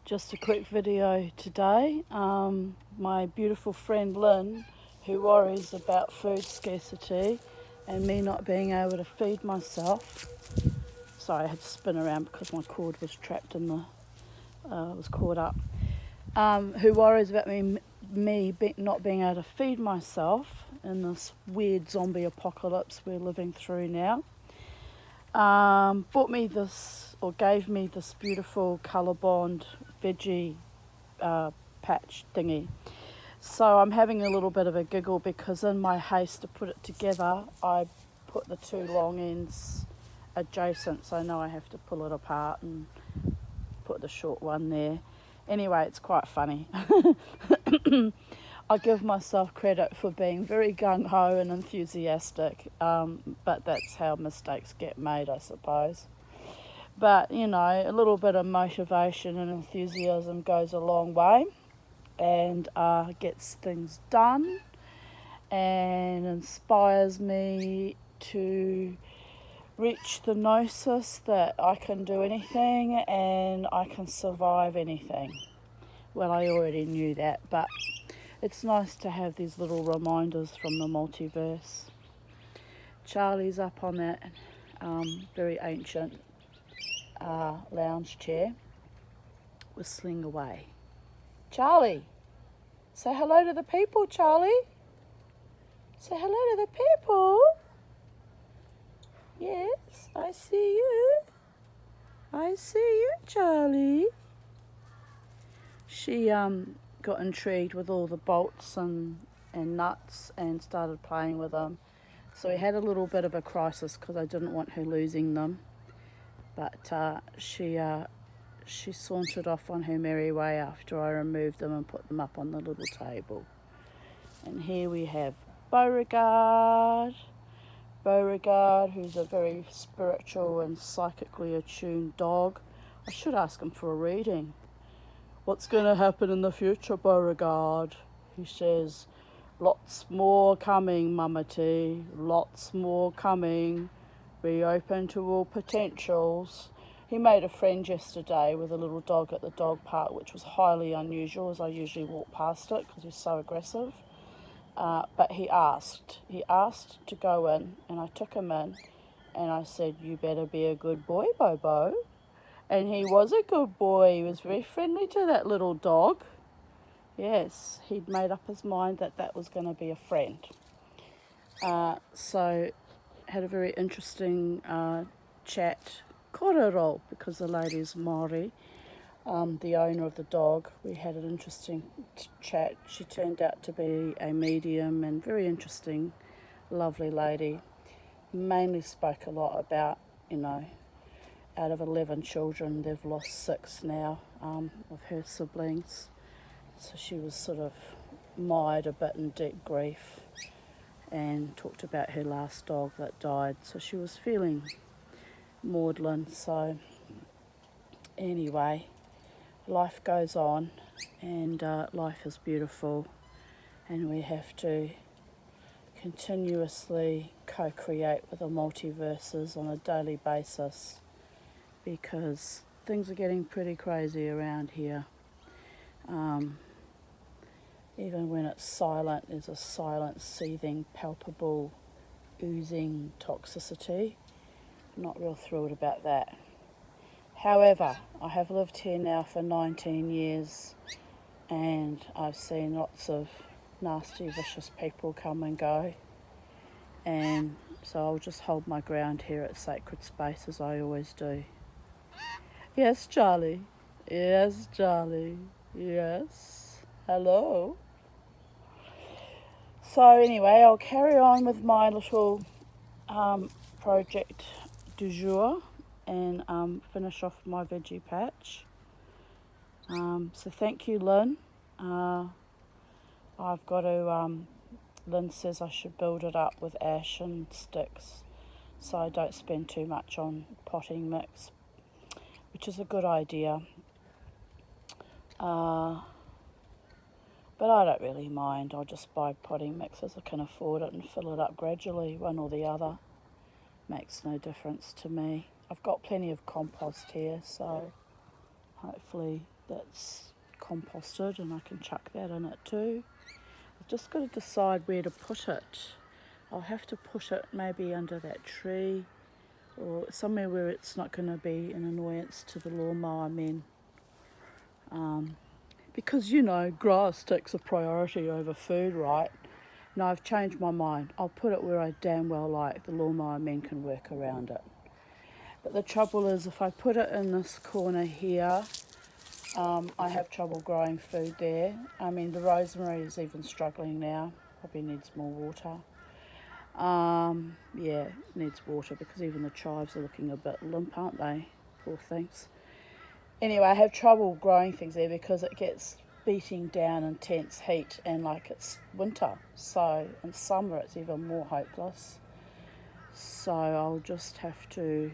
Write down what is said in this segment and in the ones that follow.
Just a quick video today. My beautiful friend Lynn, who worries about food scarcity and me not being able to feed myself. Sorry, I had to spin around because my cord was trapped in the, was caught up. Who worries about me not being able to feed myself in this weird zombie apocalypse we're living through now. Bought me this, or gave me this beautiful ColourBond veggie patch thingy. So I'm having a little bit of a giggle because in my haste to put it together, I put the two long ends adjacent, so now I have to pull it apart and put the short one there. Anyway, it's quite funny. I give myself credit for being very gung-ho and enthusiastic, but that's how mistakes get made, I suppose. But, you know, a little bit of motivation and enthusiasm goes a long way and gets things done and inspires me to reach the gnosis that I can do anything and I can survive anything. Well, I already knew that, but it's nice to have these little reminders from the multiverse. Charlie's up on that very ancient lounge chair, whistling away. Charlie, say hello to the people, Charlie. Say hello to the people. Yes, I see you. I see you, Charlie. She got intrigued with all the bolts and nuts and started playing with them. So we had a little bit of a crisis because I didn't want her losing them. But she sauntered off on her merry way after I removed them and put them up on the little table. And here we have Beauregard. Beauregard, who's a very spiritual and psychically attuned dog. I should ask him for a reading. What's going to happen in the future, Beauregard? He says, lots more coming, Mummity, lots more coming. Be open to all potentials. He made a friend yesterday with a little dog at the dog park, which was highly unusual as I usually walk past it because he's so aggressive. But he asked to go in, and I took him in and I said, you better be a good boy, Bobo. And he was a good boy. He was very friendly to that little dog. Yes, he'd made up his mind that that was going to be a friend. So had a very interesting chat, korero, because the lady's Māori, the owner of the dog. We had an interesting chat. She turned out to be a medium and very interesting, lovely lady. Mainly spoke a lot about, you know, out of 11 children, they've lost 6 now of her siblings. So she was sort of mired a bit in deep grief and talked about her last dog that died. So she was feeling maudlin. So anyway, life goes on and life is beautiful, and we have to continuously co-create with the multiverses on a daily basis, because things are getting pretty crazy around here. Even when it's silent, there's a silent, seething, palpable, oozing toxicity. I'm not real thrilled about that. However, I have lived here now for 19 years and I've seen lots of nasty, vicious people come and go. And so I'll just hold my ground here at Sacred Space as I always do. Yes, Charlie. Yes, Charlie. Yes. Hello. So anyway, I'll carry on with my little project du jour and finish off my veggie patch. So thank you, Lynn. I've got to, Lynn says I should build it up with ash and sticks so I don't spend too much on potting mix, which is a good idea. But I don't really mind. I'll just buy potting mix as I can afford it and fill it up gradually, one or the other. Makes no difference to me. I've got plenty of compost here, so hopefully that's composted, and I can chuck that in it too. I've just got to decide where to put it. I'll have to put it maybe under that tree or somewhere where it's not going to be an annoyance to the lawnmower men. Because, you know, grass takes a priority over food, right? No, I've changed my mind. I'll put it where I damn well like. The lawnmower men can work around it. But the trouble is, if I put it in this corner here, I have trouble growing food there. I mean, the rosemary is even struggling now. Probably needs more water. Yeah, it needs water because even the chives are looking a bit limp, aren't they? Poor things. Anyway, I have trouble growing things there because it gets beating down intense heat, and like it's winter, so in summer it's even more hopeless. So I'll just have to,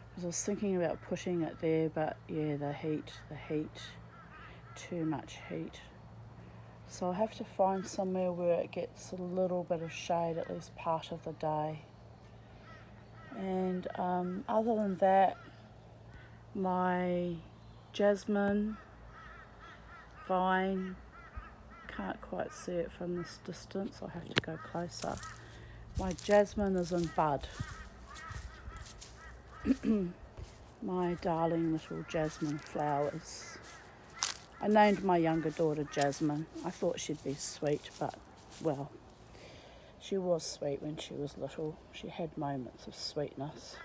because I was thinking about putting it there, but yeah, the heat, too much heat. So I'll have to find somewhere where it gets a little bit of shade at least part of the day. And other than that, my jasmine vine, can't quite see it from this distance, I'll have to go closer. My jasmine is in bud. My darling little jasmine flowers. I named my younger daughter Jasmine. I thought she'd be sweet, but, well, she was sweet when she was little. She had moments of sweetness.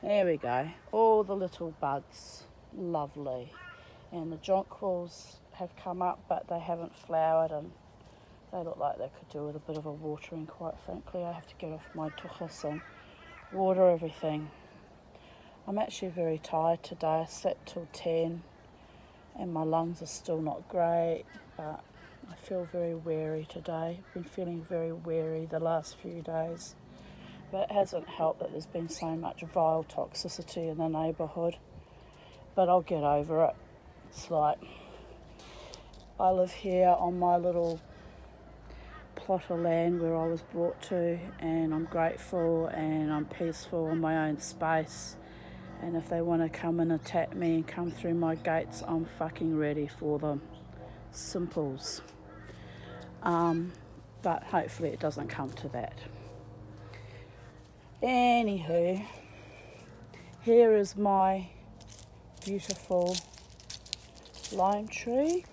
There we go. All the little buds. Lovely. And the jonquils have come up, but they haven't flowered, and they look like they could do with a bit of a watering, quite frankly. I have to get off my tuchus and water everything. I'm actually very tired today. I slept till 10 and my lungs are still not great, but I feel very weary today. I've been feeling very weary the last few days, but it hasn't helped that there's been so much vile toxicity in the neighbourhood. But I'll get over it. It's like I live here on my little plot of land where I was brought to, and I'm grateful and I'm peaceful in my own space. And if they want to come and attack me and come through my gates, I'm fucking ready for them. Simples. But hopefully it doesn't come to that. Anywho, here is my beautiful lime tree.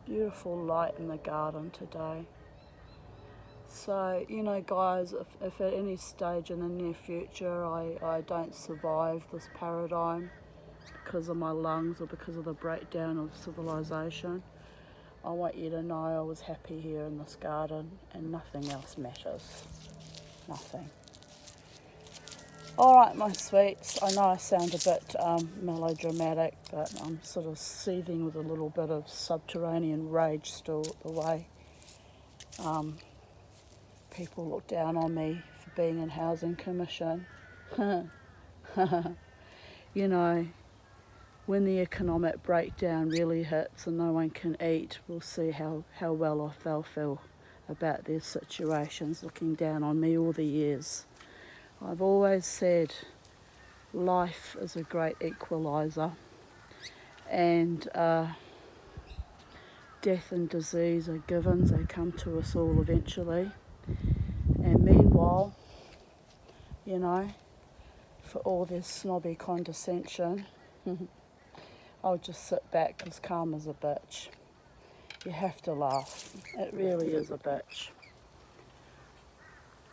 Beautiful light in the garden today. So, you know, guys, if at any stage in the near future I don't survive this paradigm because of my lungs or because of the breakdown of civilization, I want you to know I was happy here in this garden and nothing else matters. Nothing. Alright, my sweets, I know I sound a bit melodramatic, but I'm sort of seething with a little bit of subterranean rage still at the way people look down on me for being in Housing Commission. You know, when the economic breakdown really hits and no one can eat, we'll see how well off they'll feel about their situations, looking down on me all the years. I've always said life is a great equaliser, and death and disease are givens. They come to us all eventually. And meanwhile, you know, for all this snobby condescension, I'll just sit back because karma's a bitch. You have to laugh. It really is a bitch.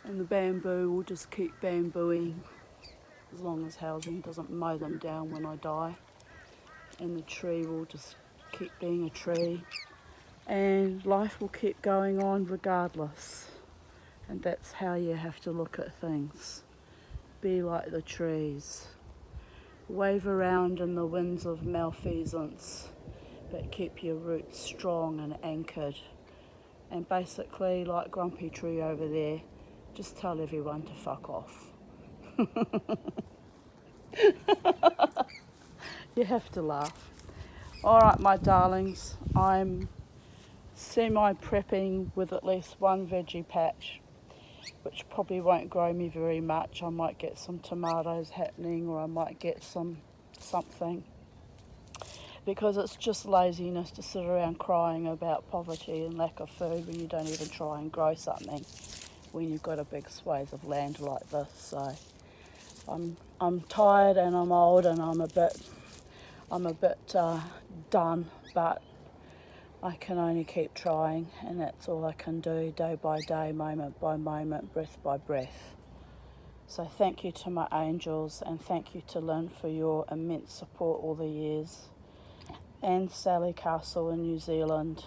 And the bamboo will just keep bambooing as long as housing doesn't mow them down when I die. And the tree will just keep being a tree. And life will keep going on regardless. And that's how you have to look at things. Be like the trees. Wave around in the winds of malfeasance, but keep your roots strong and anchored. And basically, like Grumpy Tree over there, just tell everyone to fuck off. You have to laugh. Alright, my darlings, I'm semi-prepping with at least one veggie patch, which probably won't grow me very much. I might get some tomatoes happening, or I might get something, because it's just laziness to sit around crying about poverty and lack of food when you don't even try and grow something when you've got a big swathe of land like this. So I'm tired and I'm old and I'm a bit done, but I can only keep trying, and that's all I can do, day by day, moment by moment, breath by breath. So thank you to my angels, and thank you to Lynn for your immense support all the years, and Sally Castle in New Zealand,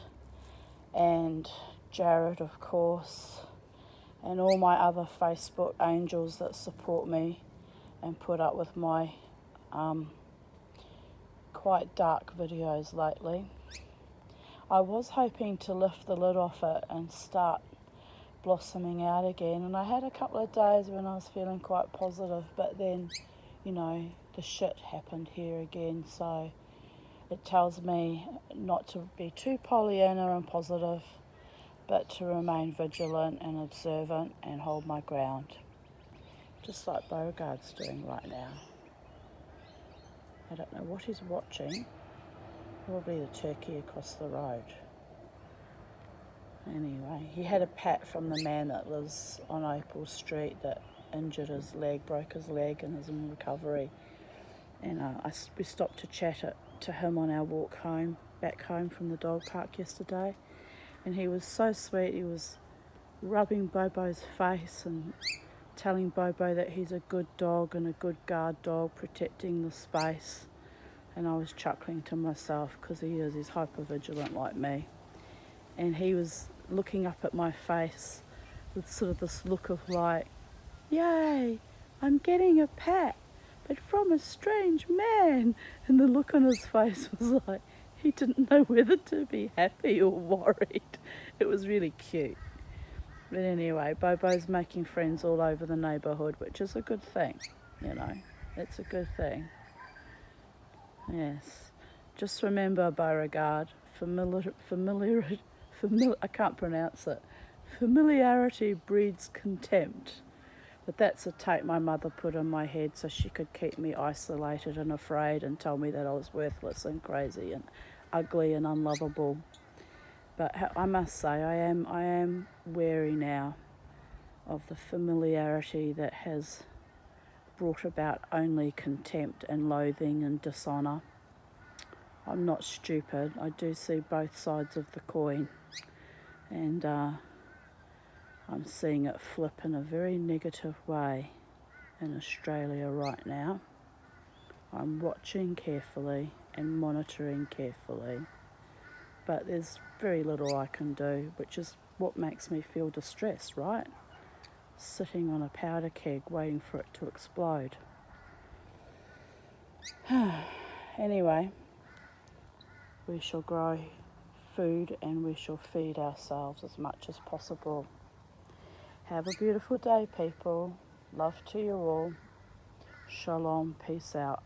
and Jared, of course, and all my other Facebook angels that support me and put up with my quite dark videos lately. I was hoping to lift the lid off it and start blossoming out again, and I had a couple of days when I was feeling quite positive, but then, you know, the shit happened here again, so it tells me not to be too Pollyanna and positive, but to remain vigilant and observant and hold my ground, just like Beauregard's doing right now. I don't know what he's watching. Probably the turkey across the road. Anyway, he had a pat from the man that lives on Opal Street that injured his leg, broke his leg, and is in recovery. And we stopped to chat to him on our walk home, back home from the dog park yesterday. And he was so sweet. He was rubbing Bobo's face and telling Bobo that he's a good dog and a good guard dog, protecting the space. And I was chuckling to myself, because he's hyper-vigilant like me. And he was looking up at my face with sort of this look of like, yay, I'm getting a pat, but from a strange man. And the look on his face was like, he didn't know whether to be happy or worried. It was really cute. But anyway, Bobo's making friends all over the neighbourhood, which is a good thing, you know. It's a good thing. Yes. Just remember, Beauregard, I can't pronounce it. Familiarity breeds contempt. But that's a tape my mother put in my head so she could keep me isolated and afraid and tell me that I was worthless and crazy and ugly and unlovable. But I must say, I am wary now of the familiarity that has brought about only contempt and loathing and dishonour. I'm not stupid. I do see both sides of the coin, and I'm seeing it flip in a very negative way in Australia right now. I'm watching carefully and monitoring carefully, but there's very little I can do, which is what makes me feel distressed, right? Sitting on a powder keg waiting for it to explode. Anyway, we shall grow food and we shall feed ourselves as much as possible. Have a beautiful day, people. Love to you all. Shalom. Peace out.